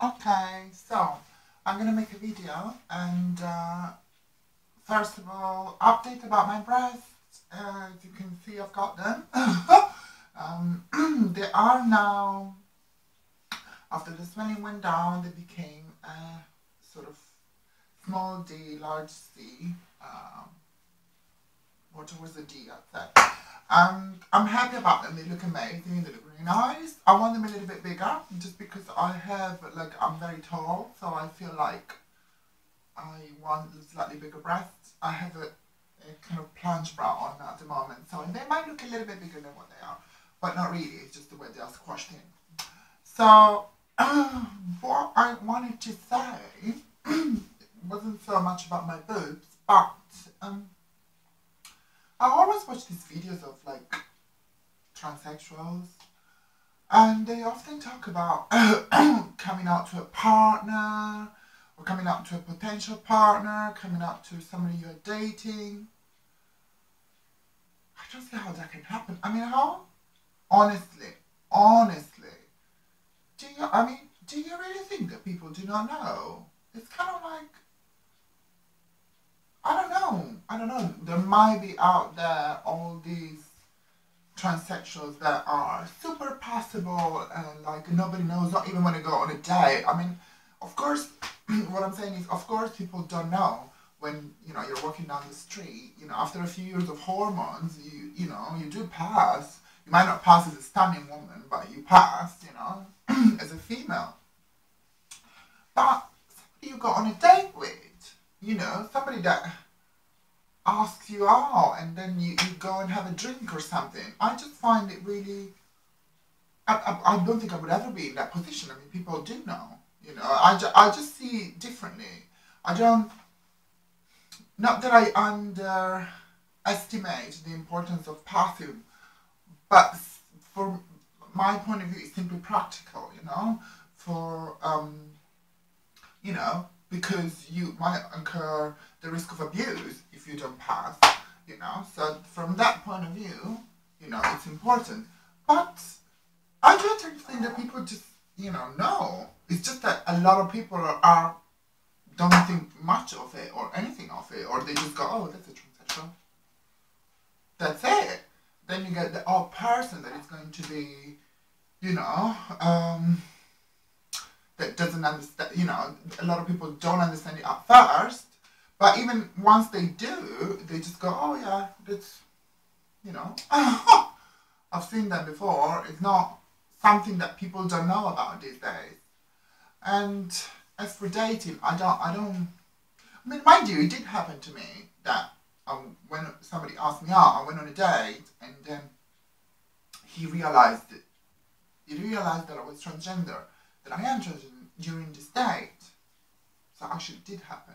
Okay, so I'm gonna make a video and first of all, update about my breasts. As you can see, I've got them. They are now, after the swelling went down, they became a sort of small D, large C, more towards the D, I'd say. I'm happy about them. They look amazing. They look really nice. I want them a little bit bigger, just because I'm very tall, so I feel like I want slightly bigger breasts. I have a kind of planche bra on at the moment, so they might look a little bit bigger than what they are, but not really. It's just the way they are squashed in. So, what I wanted to say wasn't so much about my boobs, but I always watch these videos of like transsexuals, and they often talk about coming out to a partner, or coming out to a potential partner, coming out to somebody you're dating. I don't see how that can happen. I mean, how? Honestly, honestly, do you really think that people do not know? It's kind of like, I don't know. There might be out there all these transsexuals that are super passable and like nobody knows, not even when they go on a date. I mean, of course, what I'm saying is, of course, people don't know when you're walking down the street. After a few years of hormones, you do pass. You might not pass as a stunning woman, but you pass. As a female. But somebody you go on a date with, somebody that asks you out and then you go and have a drink or something. I just find it really, I don't think I would ever be in that position. I mean, people do know, I just see it differently. I don't, not that I underestimate the importance of passing, but for my point of view, it's simply practical, for, because you might incur the risk of abuse if you don't pass, So from that point of view, it's important. But I don't tend to think that people just, know. It's just that a lot of people don't think much of it or anything of it, or they just go, oh, that's a transsexual. That's it. Then you get the odd person that is going to be, that doesn't understand, a lot of people don't understand it at first, but even once they do, they just go, oh yeah, that's, I've seen that before. It's not something that people don't know about these days. And as for dating, I mean, mind you, it did happen to me that when somebody asked me out, I went on a date, and then he realized that I was transgender, that I am transgender during this date. So actually it did happen.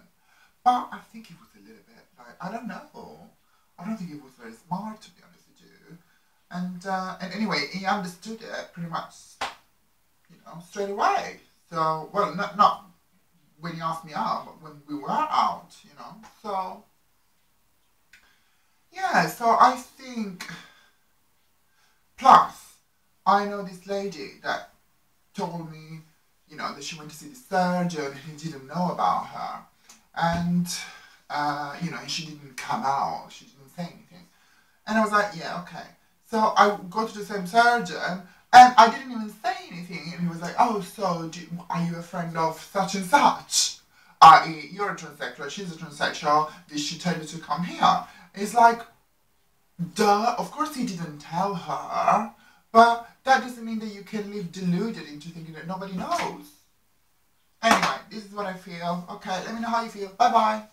But I think it was a little bit like, I don't know. I don't think it was very smart, to be honest with you. And anyway, he understood it pretty much, straight away. So, well, not when he asked me out, but when we were out, So, yeah, so I think, plus, I know this lady that told me, that she went to see the surgeon and he didn't know about her. And, she didn't come out, she didn't say anything. And I was like, yeah, okay. So I go to the same surgeon and I didn't even say anything. And he was like, oh, so are you a friend of such and such? I.e., you're a transsexual, she's a transsexual, did she tell you to come here? It's like, duh, of course he didn't tell her, but that doesn't mean that you can live deluded into thinking that nobody knows. Anyway, this is what I feel. Okay, let me know how you feel. Bye-bye.